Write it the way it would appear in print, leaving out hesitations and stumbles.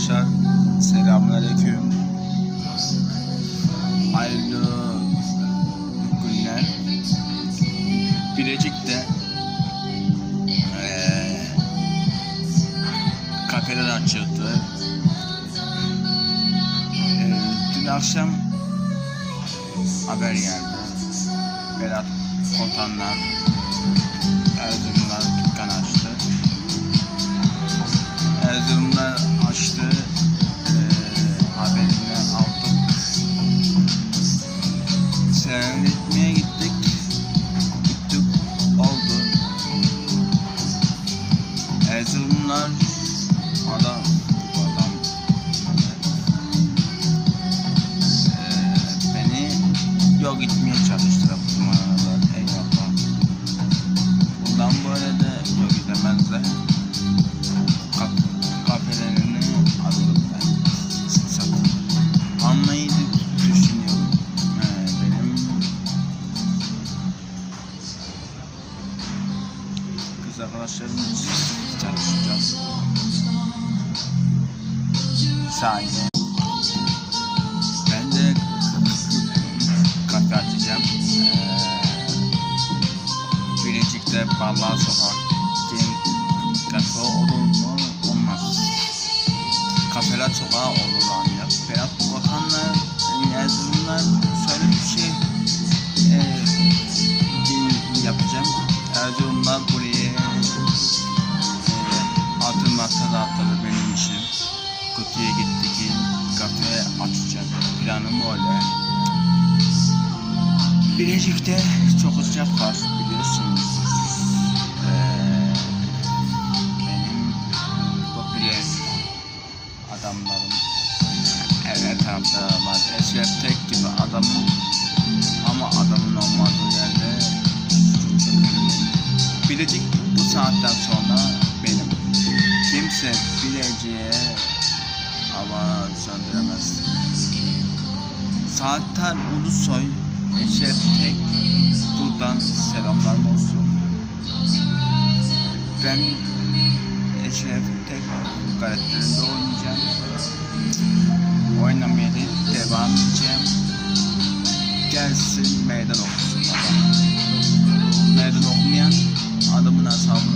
arkadaşlar, selamünaleyküm. Hayırlı günler. Bilecik'te kafeler açıldı. Dün akşam haber geldi. Berat Kotanlar, Erzurumlar dükkan açtı. Erzurumlar açtı. Haberini aldık. Seyretmeye gittik. Oldu. Erzurumlar adam beni yok gitmeye çalıştılar bu numaralar. Eyvallah. Bundan böyle de yok gidemezler. Kafelerini alırlar. Almayı düşünüyorum. Benim kız arkadaşlarımız çalışacağız. Sadece ben de kafe açacağım. Bilecik'te Barlar Sokak kafe olur mu? Olmaz. Kafeler sokağı olur ancak. Berat Bakanlar, Erzurumlar şöyle bir şey yapacağım. Erzurumlar buraya atılmakta da atladı benim işim. Kutuya gitti ki kafe açacağım. Planım öyle. Bilecik'te çok sıcak var biliyorsunuz. Benim popüler adamlarım her tarafta var. Eşref Tek gibi adamım ama adamın olmadığı yerde Bilecik bu saatten sonra benim. Kimse Bilecik'e hava söndüremez. Saatler Ulusoy, Eşref Tek, buradan selamlar olsun. Ben Eşref Tek karakterinde oynayacağım. Oynamaya devam edeceğim. Gelsin meydan okusun adam. Meydan okumayan adamın hesabını